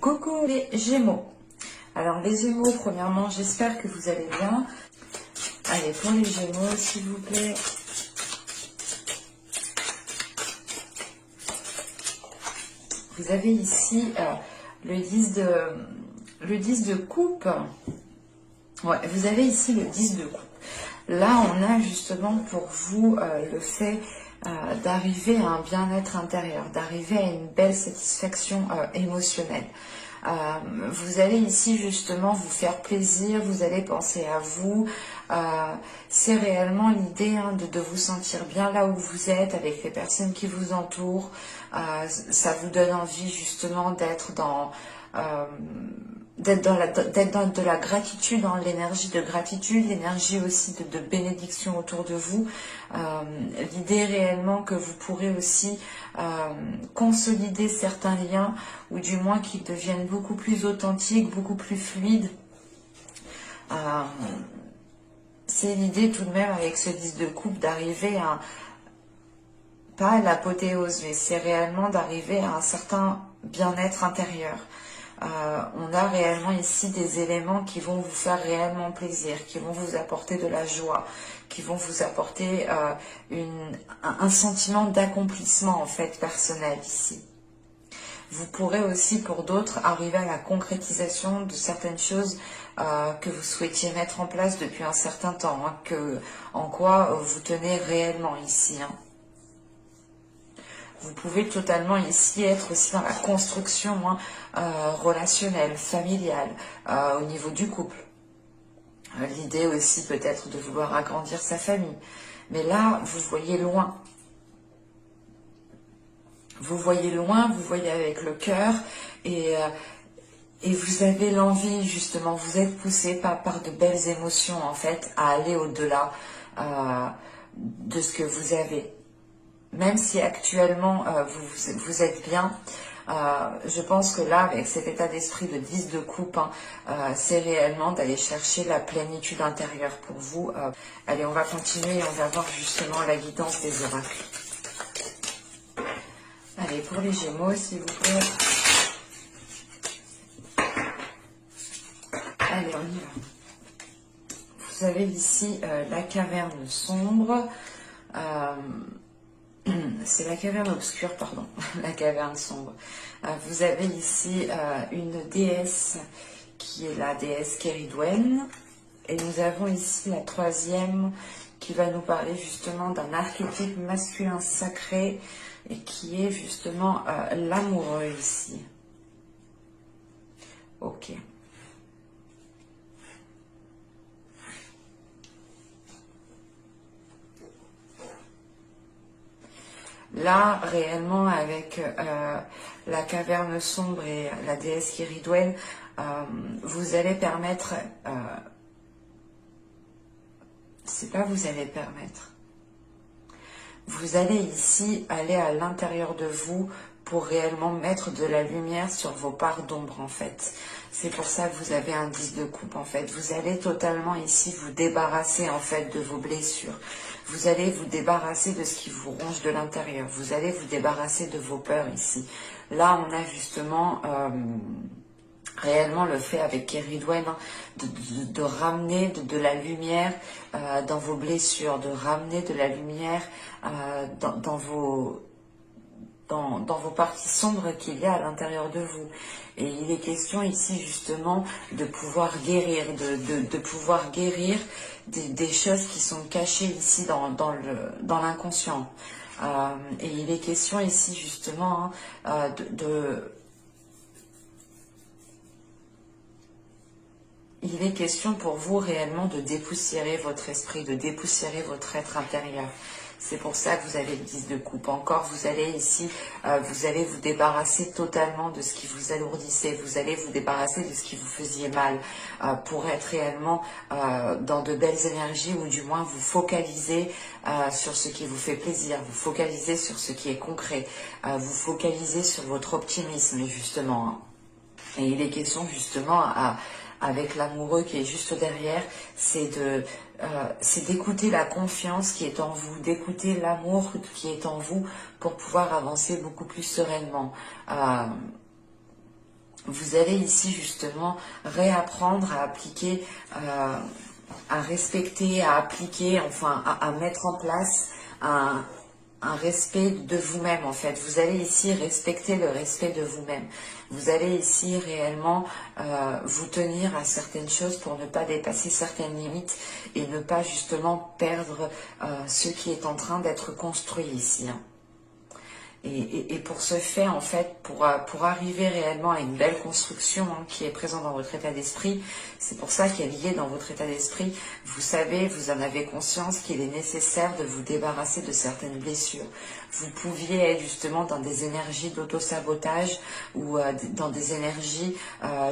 Coucou les Gémeaux. Alors les Gémeaux, premièrement, j'espère que vous allez bien. Allez, pour les Gémeaux, s'il vous plaît. Vous avez ici le 10 de coupe. Ouais, vous avez ici le 10 de coupe. Là, on a justement pour vous le fait d'arriver à un bien-être intérieur, d'arriver à une belle satisfaction émotionnelle. Vous allez ici justement vous faire plaisir, vous allez penser à vous. C'est réellement l'idée de vous sentir bien là où vous êtes, avec les personnes qui vous entourent. Ça vous donne envie justement d'être dans de la gratitude, dans l'énergie de gratitude, l'énergie aussi de bénédiction autour de vous. L'idée réellement que vous pourrez aussi consolider certains liens, ou du moins qu'ils deviennent beaucoup plus authentiques, beaucoup plus fluides. C'est l'idée tout de même avec ce 10 de coupe d'arriver à, pas à l'apothéose, mais c'est réellement d'arriver à un certain bien-être intérieur. On a réellement ici des éléments qui vont vous faire réellement plaisir, qui vont vous apporter de la joie, qui vont vous apporter un sentiment d'accomplissement en fait personnel ici. Vous pourrez aussi pour d'autres arriver à la concrétisation de certaines choses que vous souhaitiez mettre en place depuis un certain temps, en quoi vous tenez réellement ici. Vous pouvez totalement ici être aussi dans la construction relationnelle, familiale, au niveau du couple. L'idée aussi peut-être de vouloir agrandir sa famille. Mais là, vous voyez loin. Vous voyez loin, vous voyez avec le cœur et vous avez l'envie justement, vous êtes poussé par de belles émotions en fait à aller au-delà de ce que vous avez. Même si actuellement vous êtes bien, je pense que là, avec cet état d'esprit de 10 de coupe, c'est réellement d'aller chercher la plénitude intérieure pour vous. Allez, on va continuer et on va voir justement la guidance des oracles. Allez, pour les Gémeaux, s'il vous plaît. Allez, on y va. Vous avez ici la caverne sombre. C'est la caverne obscure, pardon, la caverne sombre. Vous avez ici une déesse qui est la déesse Keridwen. Et nous avons ici la troisième qui va nous parler justement d'un archétype masculin sacré et qui est justement l'amoureux ici. Ok. Là, réellement, avec la caverne sombre et la déesse Keridwen, vous allez permettre... c'est pas vous allez permettre. Vous allez ici aller à l'intérieur de vous pour réellement mettre de la lumière sur vos parts d'ombre en fait. C'est pour ça que vous avez un 10 de coupe en fait. Vous allez totalement ici vous débarrasser en fait de vos blessures. Vous allez vous débarrasser de ce qui vous ronge de l'intérieur. Vous allez vous débarrasser de vos peurs ici. Là on a justement... réellement le fait avec Keridwen de ramener de la lumière dans vos blessures, de ramener de la lumière dans vos parties sombres qu'il y a à l'intérieur de vous. Et il est question ici justement de pouvoir guérir, de pouvoir guérir des choses qui sont cachées ici dans l'inconscient. Et il est question ici justement il est question pour vous réellement de dépoussiérer votre esprit, de dépoussiérer votre être intérieur. C'est pour ça que vous avez le 10 de coupe. Encore, vous allez ici, vous allez vous débarrasser totalement de ce qui vous alourdissait. Vous allez vous débarrasser de ce qui vous faisait mal pour être réellement dans de belles énergies ou du moins vous focaliser sur ce qui vous fait plaisir. Vous focaliser sur ce qui est concret. Vous focaliser sur votre optimisme justement. Et il est question justement avec l'amoureux qui est juste derrière, c'est d'écouter la confiance qui est en vous, d'écouter l'amour qui est en vous pour pouvoir avancer beaucoup plus sereinement. vous allez ici justement réapprendre à appliquer, à respecter, à appliquer, enfin à mettre en place un respect de vous-même en fait. Vous allez ici respecter le respect de vous-même. Vous allez ici réellement vous tenir à certaines choses pour ne pas dépasser certaines limites et ne pas justement perdre ce qui est en train d'être construit ici. Hein. Et pour ce faire, en fait, pour arriver réellement à une belle construction hein, qui est présente dans votre état d'esprit, c'est pour ça qu'il y a lié dans votre état d'esprit, vous savez, vous en avez conscience qu'il est nécessaire de vous débarrasser de certaines blessures. Vous pouviez être justement dans des énergies d'auto-sabotage ou dans des énergies,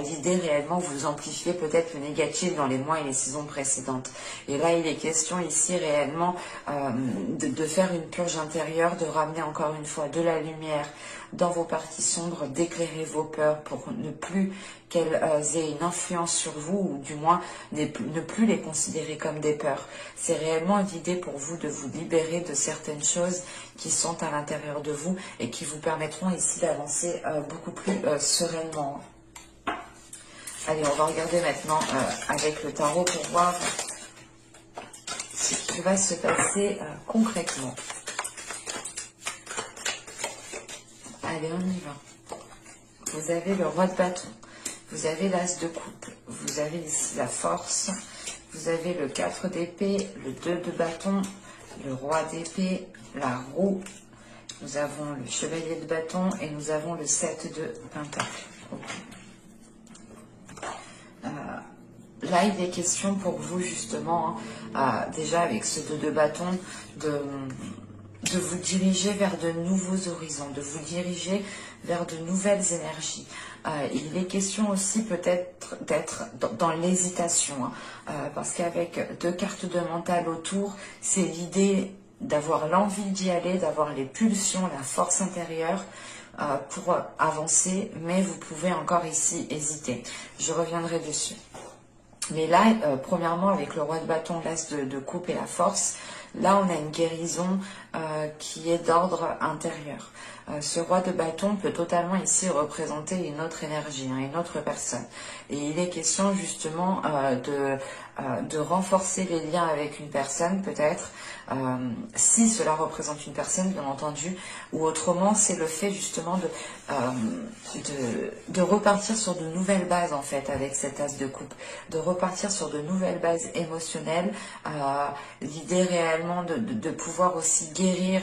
l'idée réellement, vous amplifiez peut-être le négatif dans les mois et les saisons précédentes. Et là, il est question ici réellement de faire une purge intérieure, de ramener encore une fois de la lumière dans vos parties sombres, d'éclairer vos peurs pour ne plus qu'elles aient une influence sur vous ou du moins ne plus les considérer comme des peurs. C'est réellement l'idée pour vous de vous libérer de certaines choses qui sont à l'intérieur de vous et qui vous permettront ici d'avancer beaucoup plus sereinement. Allez, on va regarder maintenant avec le tarot pour voir ce qui va se passer concrètement. Allez, on y va. Vous avez le roi de bâton, vous avez l'as de coupe, vous avez ici la force, vous avez le 4 d'épée, le 2 de bâton, le roi d'épée, la roue, nous avons le chevalier de bâton et nous avons le 7 de pentacle. Là, il est question pour vous justement, déjà avec ce 2 de bâton, de vous diriger vers de nouveaux horizons, de vous diriger vers de nouvelles énergies. Il est question aussi peut-être d'être dans l'hésitation, hein, parce qu'avec 2 cartes de mental autour, c'est l'idée d'avoir l'envie d'y aller, d'avoir les pulsions, la force intérieure pour avancer, mais vous pouvez encore ici hésiter. Je reviendrai dessus. Mais là, premièrement, avec le roi de bâton, l'as de coupe et la force, là, on a une guérison qui est d'ordre intérieur. Ce roi de bâton peut totalement ici représenter une autre énergie, hein, une autre personne. Et il est question justement de renforcer les liens avec une personne, peut-être, si cela représente une personne, bien entendu, ou autrement, c'est le fait justement de repartir sur de nouvelles bases, en fait, avec cet as de coupe, de repartir sur de nouvelles bases émotionnelles, l'idée réellement de pouvoir aussi guérir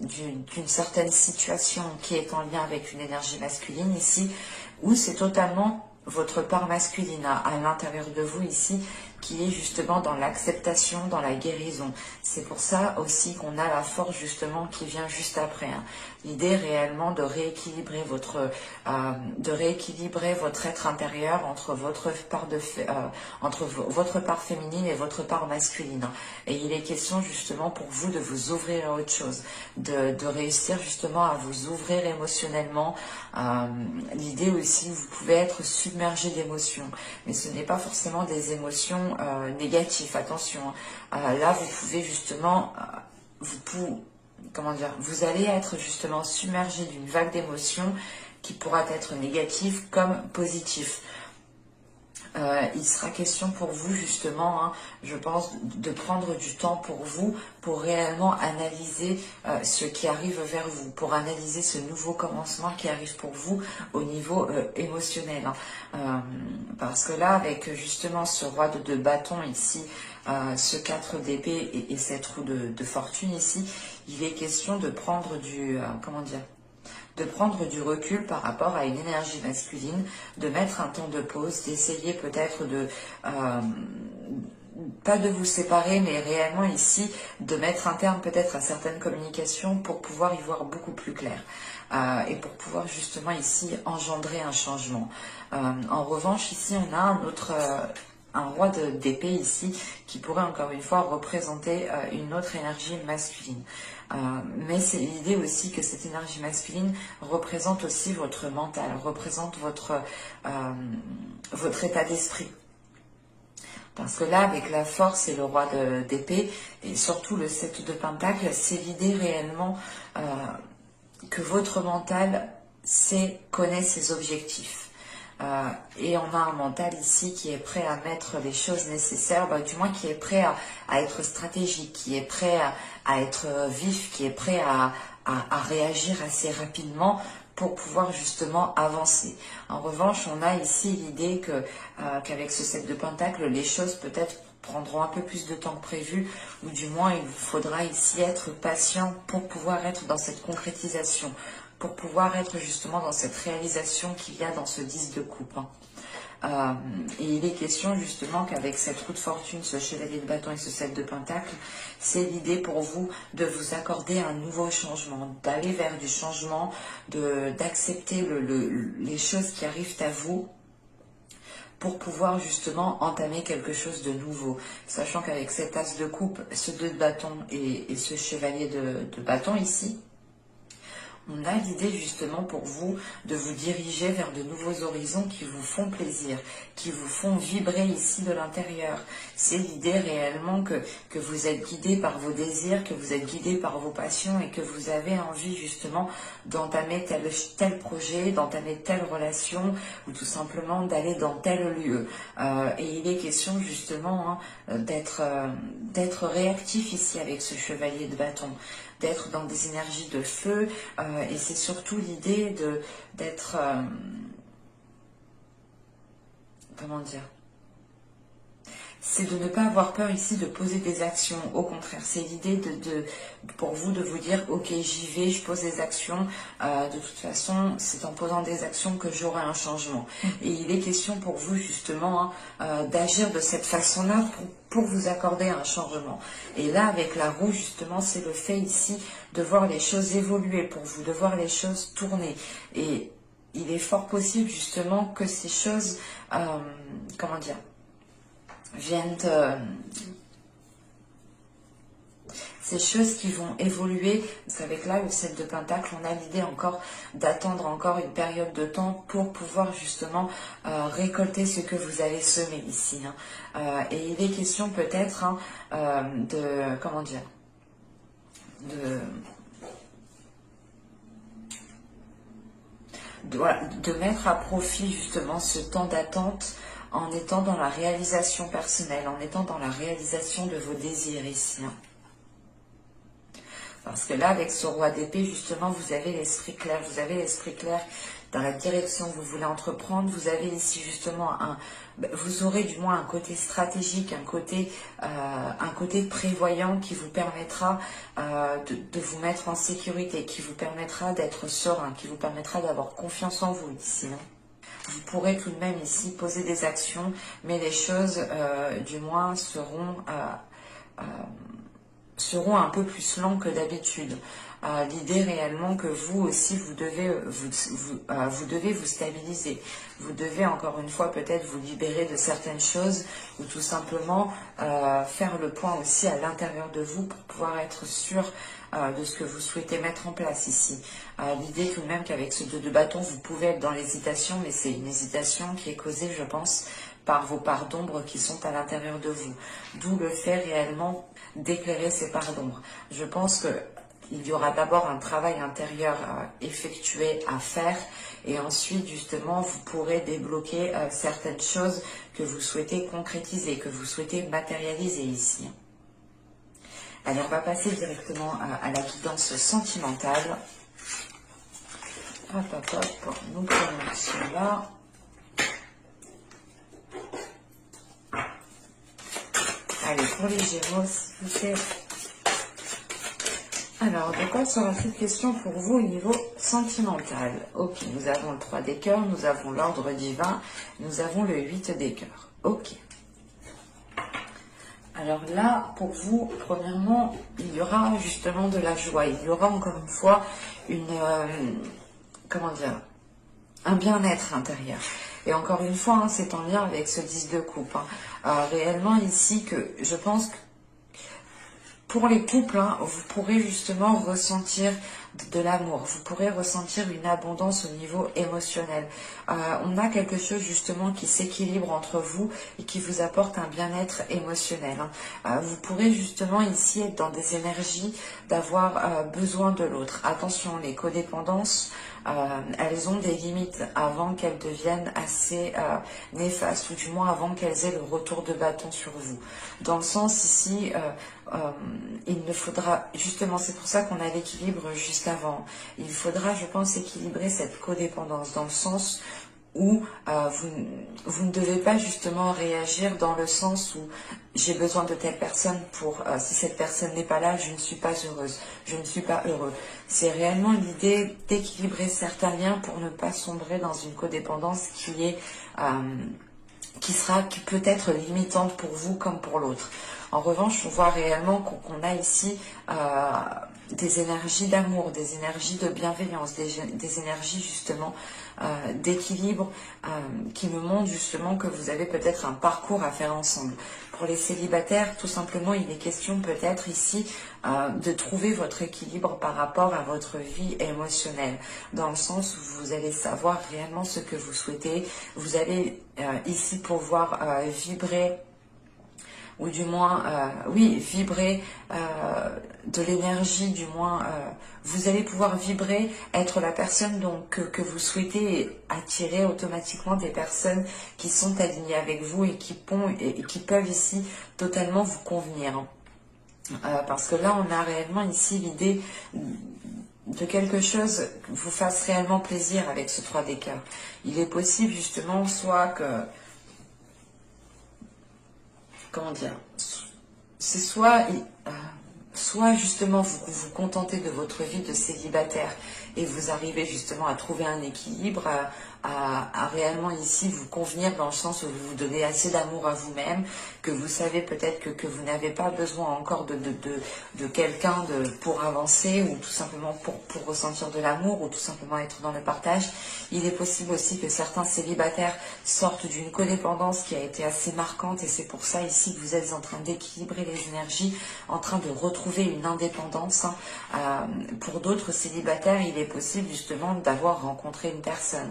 d'une certaine situation qui est en lien avec une énergie masculine ici, où c'est totalement votre part masculine à l'intérieur de vous ici, qui est justement dans l'acceptation, dans la guérison. C'est pour ça aussi qu'on a la force justement qui vient juste après. Hein. L'idée réellement de rééquilibrer votre être intérieur entre votre part féminine et votre part masculine. Et il est question justement pour vous de vous ouvrir à autre chose, de réussir justement à vous ouvrir émotionnellement. L'idée aussi, vous pouvez être submergé d'émotions, mais ce n'est pas forcément des émotions négatives, attention. Là, vous pouvez justement, vous allez être justement submergé d'une vague d'émotions qui pourra être négative comme positive. Il sera question pour vous justement, hein, je pense, de prendre du temps pour vous, pour réellement analyser ce qui arrive vers vous, pour analyser ce nouveau commencement qui arrive pour vous au niveau émotionnel. Hein. Parce que là, avec justement ce roi de bâton ici, ce 4 d'épée et cette roue de fortune ici, il est question de prendre de prendre du recul par rapport à une énergie masculine, de mettre un temps de pause, d'essayer peut-être pas de vous séparer, mais réellement ici, de mettre un terme peut-être à certaines communications pour pouvoir y voir beaucoup plus clair. Et pour pouvoir justement ici engendrer un changement. En revanche, ici, on a un roi d'épée ici qui pourrait encore une fois représenter une autre énergie masculine. Mais c'est l'idée aussi que cette énergie masculine représente aussi votre mental, représente votre état d'esprit. Parce que là, avec la force et le roi d'épée, et surtout le 7 de pentacle, c'est l'idée réellement que votre mental connaît ses objectifs. Et on a un mental ici qui est prêt à mettre les choses nécessaires, du moins qui est prêt à être stratégique, qui est prêt à être vif, qui est prêt à réagir assez rapidement pour pouvoir justement avancer. En revanche, on a ici l'idée qu'avec ce 7 de Pentacle, les choses peut-être prendront un peu plus de temps que prévu, ou du moins il vous faudra ici être patient pour pouvoir être dans cette concrétisation, pour pouvoir être justement dans cette réalisation qu'il y a dans ce 10 de coupe. Et il est question justement qu'avec cette roue de fortune, ce chevalier de bâton et ce 7 de pentacle, c'est l'idée pour vous de vous accorder un nouveau changement, d'aller vers du changement, d'accepter les choses qui arrivent à vous, pour pouvoir justement entamer quelque chose de nouveau. Sachant qu'avec cet as de coupe, ce 2 de bâton et ce chevalier de bâton ici, on a l'idée justement pour vous de vous diriger vers de nouveaux horizons qui vous font plaisir, qui vous font vibrer ici de l'intérieur. C'est l'idée réellement que vous êtes guidé par vos désirs, que vous êtes guidé par vos passions et que vous avez envie justement d'entamer tel projet, d'entamer telle relation ou tout simplement d'aller dans tel lieu. Et il est question justement d'être réactif ici avec ce chevalier de bâton, d'être dans des énergies de feu, et c'est surtout l'idée d'être, comment dire, c'est de ne pas avoir peur ici de poser des actions. Au contraire, c'est l'idée pour vous de vous dire, ok, j'y vais, je pose des actions. De toute façon, c'est en posant des actions que j'aurai un changement. Et il est question pour vous justement d'agir de cette façon-là pour vous accorder un changement. Et là, avec la roue, justement, c'est le fait ici de voir les choses évoluer pour vous, de voir les choses tourner. Et il est fort possible justement que ces choses, comment dire, viennent ces choses qui vont évoluer, parce qu'avec là le 7 de pentacle, on a l'idée encore d'attendre encore une période de temps pour pouvoir justement récolter ce que vous avez semé ici, et il est question peut-être de, comment dire, de mettre à profit justement ce temps d'attente en étant dans la réalisation personnelle, en étant dans la réalisation de vos désirs ici. Parce que là, avec ce roi d'épée, justement, vous avez l'esprit clair. Vous avez l'esprit clair dans la direction que vous voulez entreprendre. Vous avez ici justement vous aurez du moins un côté stratégique, un côté prévoyant qui vous permettra de vous mettre en sécurité, qui vous permettra d'être serein, qui vous permettra d'avoir confiance en vous ici. Vous pourrez tout de même ici poser des actions, mais les choses, du moins, seront un peu plus lents que d'habitude. L'idée réellement que vous aussi, vous devez vous stabiliser. Vous devez encore une fois peut-être vous libérer de certaines choses ou tout simplement faire le point aussi à l'intérieur de vous pour pouvoir être sûr de ce que vous souhaitez mettre en place ici. L'idée tout de même qu'avec ce 2 de bâton, vous pouvez être dans l'hésitation, mais c'est une hésitation qui est causée, je pense, par vos parts d'ombre qui sont à l'intérieur de vous. D'où le fait réellement d'éclairer ces parts d'ombre. Je pense qu'il y aura d'abord un travail intérieur effectué à faire et ensuite justement vous pourrez débloquer certaines choses que vous souhaitez concrétiser, que vous souhaitez matérialiser ici. Allez, on va passer directement à la guidance sentimentale. Hop, hop, hop, nous prenons celui-là. Allez, pour les Gémeaux, s'il vous plaît. Alors, de quoi sera cette question pour vous au niveau sentimental? Ok, nous avons le 3 des cœurs, nous avons l'ordre divin, nous avons le 8 des cœurs. Ok. Alors là, pour vous, premièrement, il y aura justement de la joie. Il y aura encore une fois comment dire, un bien-être intérieur. Et encore une fois, c'est en lien avec ce 10 de coupe. Réellement ici, que je pense que pour les couples, vous pourrez justement ressentir de l'amour. Vous pourrez ressentir une abondance au niveau émotionnel. On a quelque chose justement qui s'équilibre entre vous et qui vous apporte un bien-être émotionnel. Vous pourrez justement ici être dans des énergies d'avoir besoin de l'autre. Attention, les codépendances, elles ont des limites avant qu'elles deviennent assez néfastes, ou du moins avant qu'elles aient le retour de bâton sur vous. Dans le sens ici, il ne faudra, justement, c'est pour ça qu'on a l'équilibre juste avant, il faudra, je pense, équilibrer cette codépendance dans le sens où vous ne devez pas justement réagir dans le sens où j'ai besoin de telle personne pour, si cette personne n'est pas là, je ne suis pas heureuse, je ne suis pas heureux. C'est réellement l'idée d'équilibrer certains liens pour ne pas sombrer dans une codépendance qui peut être limitante pour vous comme pour l'autre. En revanche, on voit réellement qu'on a ici des énergies d'amour, des énergies de bienveillance, des énergies justement d'équilibre qui me montrent justement que vous avez peut-être un parcours à faire ensemble. Pour les célibataires, tout simplement, il est question peut-être ici de trouver votre équilibre par rapport à votre vie émotionnelle, dans le sens où vous allez savoir réellement ce que vous souhaitez, vous allez ici pouvoir vibrer, ou du moins, oui, vibrer de l'énergie, du moins, vous allez pouvoir vibrer, être la personne donc que vous souhaitez et attirer automatiquement des personnes qui sont alignées avec vous et qui peuvent ici totalement vous convenir. Parce que là, on a réellement ici l'idée de quelque chose qui vous fasse réellement plaisir avec ce 3 des cœurs. Il est possible justement soit que... Comment dire, c'est soit justement vous vous contentez de votre vie de célibataire et vous arrivez justement à trouver un équilibre, à réellement ici vous convenir dans le sens où vous vous donnez assez d'amour à vous-même, que vous savez peut-être que vous n'avez pas besoin encore de quelqu'un pour avancer, ou tout simplement pour ressentir de l'amour, ou tout simplement être dans le partage. Il est possible aussi que certains célibataires sortent d'une codépendance qui a été assez marquante, et c'est pour ça ici que vous êtes en train d'équilibrer les énergies, en train de retrouver une indépendance. Pour d'autres célibataires, il est possible justement d'avoir rencontré une personne,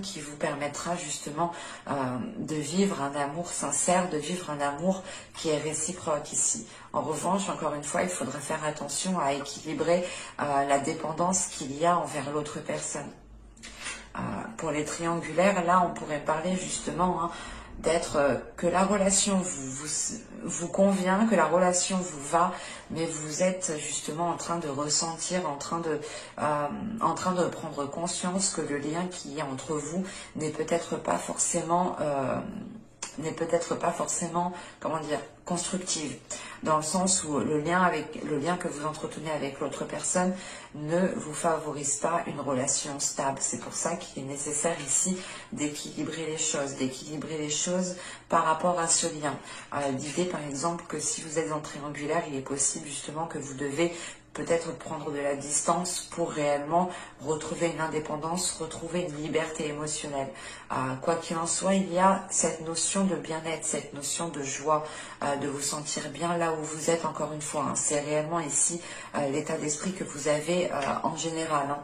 qui vous permettra justement de vivre un amour sincère, de vivre un amour qui est réciproque ici. En revanche, encore une fois, il faudra faire attention à équilibrer la dépendance qu'il y a envers l'autre personne. Pour les triangulaires, là, on pourrait parler justement d'être que la relation vous convient, que la relation vous va, mais vous êtes justement en train de ressentir, en train de prendre conscience que le lien qui est entre vous n'est peut-être pas forcément comment dire, constructive, dans le sens où le lien que vous entretenez avec l'autre personne ne vous favorise pas une relation stable. C'est pour ça qu'il est nécessaire ici d'équilibrer les choses par rapport à ce lien. L'idée par exemple que si vous êtes en triangulaire, il est possible justement que vous devez peut-être prendre de la distance pour réellement retrouver une indépendance, retrouver une liberté émotionnelle. Quoi qu'il en soit, il y a cette notion de bien-être, cette notion de joie, de vous sentir bien là où vous êtes, encore une fois. C'est réellement ici l'état d'esprit que vous avez en général.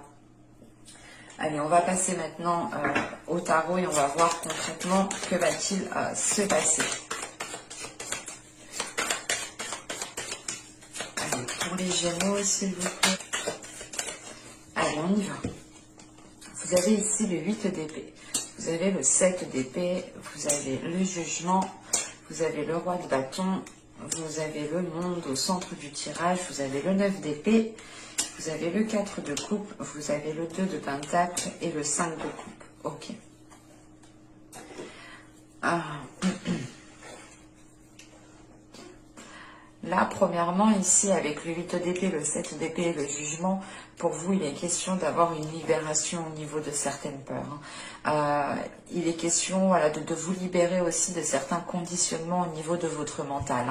Allez, on va passer maintenant au tarot et on va voir concrètement que va-t-il se passer. Pour les Gémeaux, s'il vous plaît. Allez, on y va. Vous avez ici le 8 d'épée. Vous avez le 7 d'épée. Vous avez le jugement. Vous avez le roi de bâton. Vous avez le monde au centre du tirage. Vous avez le 9 d'épée. Vous avez le 4 de coupe. Vous avez le 2 de pentacle et le 5 de coupe. Ok. Là, premièrement, ici, avec le 8 d'épée, le 7 d'épée et le jugement, pour vous, il est question d'avoir une libération au niveau de certaines peurs. Il est question voilà, de vous libérer aussi de certains conditionnements au niveau de votre mental.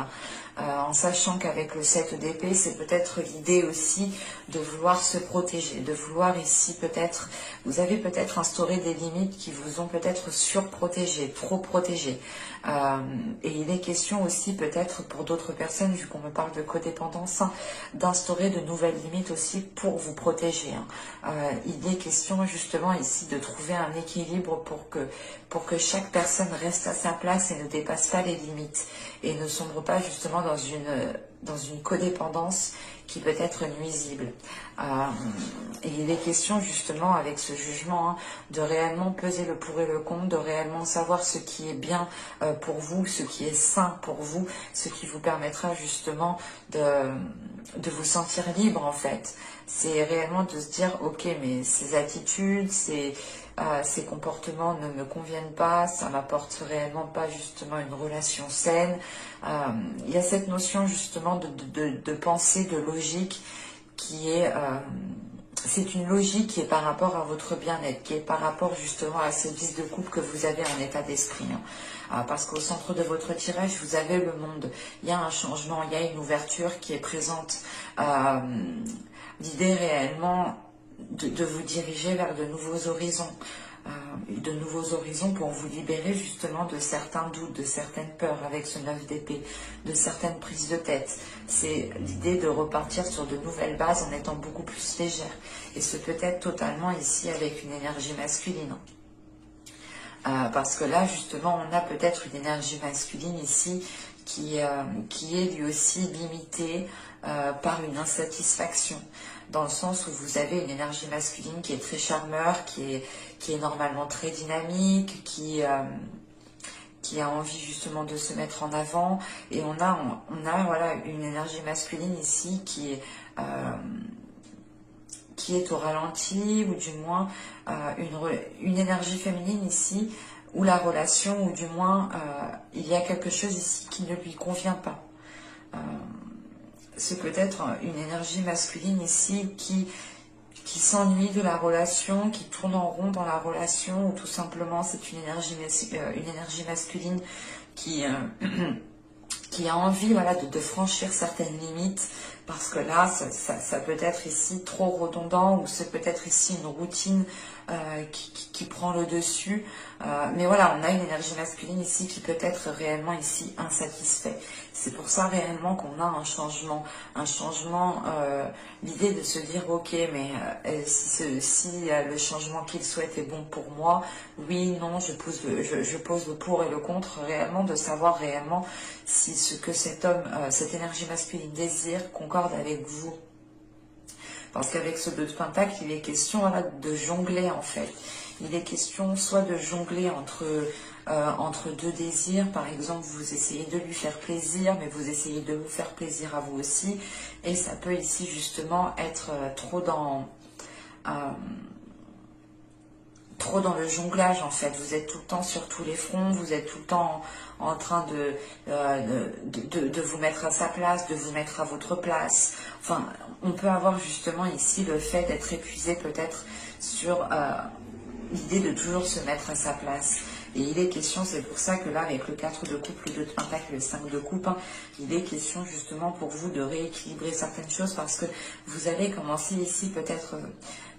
En sachant qu'avec le 7 d'épée, c'est peut-être l'idée aussi de vouloir se protéger, de vouloir ici peut-être, vous avez peut-être instauré des limites qui vous ont peut-être surprotégé, trop protégé. Et il est question aussi peut-être pour d'autres personnes, vu qu'on me parle de codépendance, d'instaurer de nouvelles limites aussi pour vous protéger. Il est question justement ici de trouver un équilibre pour que chaque personne reste à sa place et ne dépasse pas les limites et ne sombre pas justement dans une codépendance qui peut être nuisible. Et il est question justement avec ce jugement de réellement peser le pour et le contre, de réellement savoir ce qui est bien pour vous, ce qui est sain pour vous, ce qui vous permettra justement de vous sentir libre en fait. C'est réellement de se dire ok, mais ces attitudes, ces comportements ne me conviennent pas, ça m'apporte réellement pas justement une relation saine. Il y a cette notion justement de pensée, de logique qui est... c'est une logique qui est par rapport à votre bien-être, qui est par rapport justement à ce vice de couple que vous avez en état d'esprit. Parce qu'au centre de votre tirage, vous avez le monde. Il y a un changement, il y a une ouverture qui est présente. L'idée réellement de vous diriger vers de nouveaux horizons. De nouveaux horizons pour vous libérer justement de certains doutes, de certaines peurs avec ce 9 d'épée, de certaines prises de tête. C'est l'idée de repartir sur de nouvelles bases en étant beaucoup plus légère. Et ce peut être totalement ici avec une énergie masculine. Parce que là justement on a peut-être une énergie masculine ici qui est lui aussi limitée par une insatisfaction. Dans le sens où vous avez une énergie masculine qui est très charmeur, qui est normalement très dynamique, qui a envie justement de se mettre en avant. Et on a voilà, une énergie masculine ici qui est au ralenti, ou du moins une énergie féminine ici, où la relation, ou du moins il y a quelque chose ici qui ne lui convient pas. C'est peut-être une énergie masculine ici qui s'ennuie de la relation, qui tourne en rond dans la relation, ou tout simplement c'est une énergie masculine qui a envie voilà, de franchir certaines limites, parce que là, ça peut être ici trop redondant, ou c'est peut-être ici une routine qui prend le dessus. Mais voilà, on a une énergie masculine ici qui peut être réellement ici insatisfait. C'est pour ça réellement qu'on a un changement, l'idée de se dire ok, mais si le changement qu'il souhaite est bon pour moi, oui, non, je pose le pour et le contre, réellement de savoir réellement si ce que cet homme, cette énergie masculine désire concorde avec vous. Parce qu'avec ce 2 de Pentacle, il est question voilà, de jongler en fait. Il est question soit de jongler entre deux désirs. Par exemple, vous essayez de lui faire plaisir, mais vous essayez de vous faire plaisir à vous aussi. Et ça peut ici justement être trop dans le jonglage en fait. Vous êtes tout le temps sur tous les fronts, vous êtes tout le temps en train de vous mettre à sa place, de vous mettre à votre place. Enfin, on peut avoir justement ici le fait d'être épuisé peut-être sur l'idée de toujours se mettre à sa place. Et il est question, c'est pour ça que là, avec le 4 de coupe, le 2 de pentacle, le 5 de coupe, il est question justement pour vous de rééquilibrer certaines choses, parce que vous allez commencer ici peut-être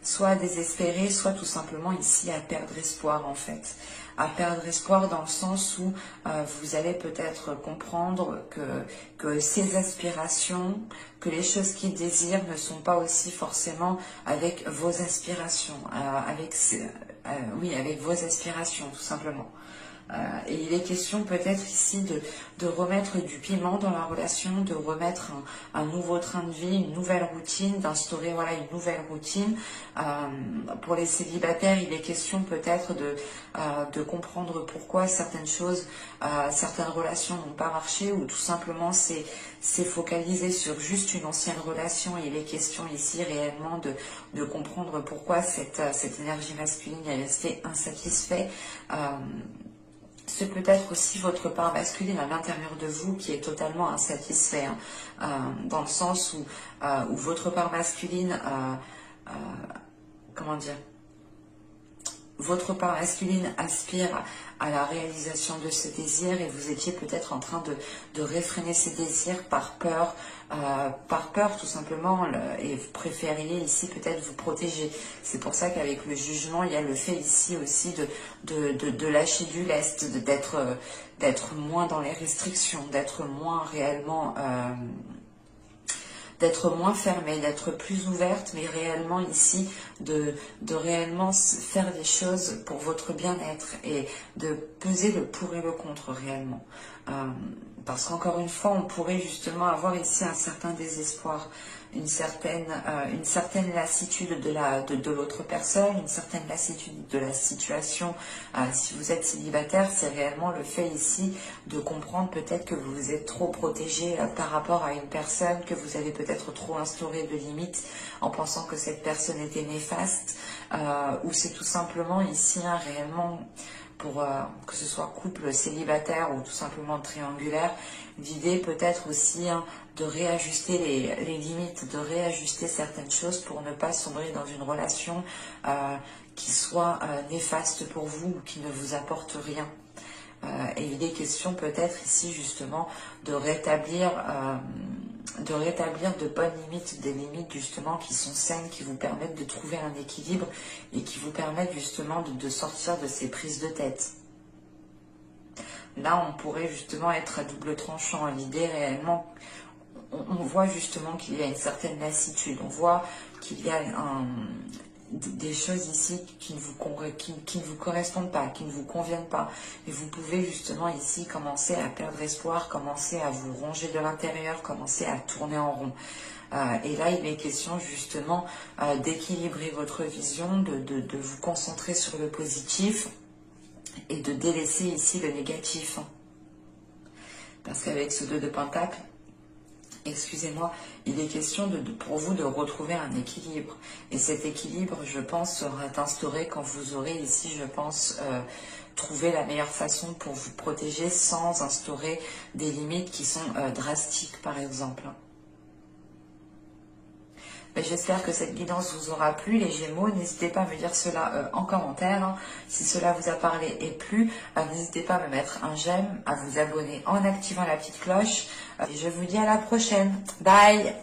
soit à désespérer, soit tout simplement ici à perdre espoir en fait. À perdre espoir dans le sens où vous allez peut-être comprendre que ces aspirations, que les choses qu'il désire ne sont pas aussi forcément avec vos aspirations, avec vos aspirations tout simplement. Et il est question peut-être ici de remettre du piment dans la relation, de remettre un nouveau train de vie, une nouvelle routine, d'instaurer voilà, une nouvelle routine. Pour les célibataires, il est question peut-être de comprendre pourquoi certaines choses, certaines relations n'ont pas marché, ou tout simplement c'est focalisé sur juste une ancienne relation. Et il est question ici réellement de comprendre pourquoi cette énergie masculine est restée insatisfaite. C'est peut-être aussi votre part masculine à l'intérieur de vous qui est totalement insatisfait, dans le sens où votre part masculine comment dire, votre part masculine aspire à la réalisation de ce désir et vous étiez peut-être en train de réfréner ces désirs par peur tout simplement, et vous préfériez ici peut-être vous protéger. C'est pour ça qu'avec le jugement, il y a le fait ici aussi de lâcher du lest, d'être moins dans les restrictions, d'être moins réellement... d'être moins fermée, d'être plus ouverte, mais réellement ici, de réellement faire des choses pour votre bien-être et de peser le pour et le contre réellement. Parce qu'encore une fois, on pourrait justement avoir ici un certain désespoir, une certaine lassitude de l'autre personne, une certaine lassitude de la situation. Si vous êtes célibataire, c'est réellement le fait ici de comprendre peut-être que vous vous êtes trop protégé par rapport à une personne, que vous avez peut-être trop instauré de limites en pensant que cette personne était néfaste, ou c'est tout simplement ici réellement, pour que ce soit couple célibataire ou tout simplement triangulaire, l'idée peut-être aussi de réajuster les limites, de réajuster certaines choses pour ne pas sombrer dans une relation qui soit néfaste pour vous ou qui ne vous apporte rien. Et il est question peut-être ici justement de rétablir de bonnes limites, des limites justement qui sont saines, qui vous permettent de trouver un équilibre et qui vous permettent justement de sortir de ces prises de tête. Là, on pourrait justement être à double tranchant. L'idée réellement, on voit justement qu'il y a une certaine lassitude, on voit qu'il y a des choses ici qui ne vous correspondent pas, qui ne vous conviennent pas. Et vous pouvez justement ici commencer à perdre espoir, commencer à vous ronger de l'intérieur, commencer à tourner en rond. Et là, il est question justement d'équilibrer votre vision, de vous concentrer sur le positif et de délaisser ici le négatif. Parce qu'avec ce 2 de Pentacle, excusez-moi, il est question pour vous de retrouver un équilibre. Et cet équilibre, je pense, sera instauré quand vous aurez ici, je pense, trouvé la meilleure façon pour vous protéger sans instaurer des limites qui sont drastiques, par exemple. J'espère que cette guidance vous aura plu, les Gémeaux. N'hésitez pas à me dire cela en commentaire. Si cela vous a parlé et plu, n'hésitez pas à me mettre un j'aime, à vous abonner en activant la petite cloche. Et je vous dis à la prochaine. Bye!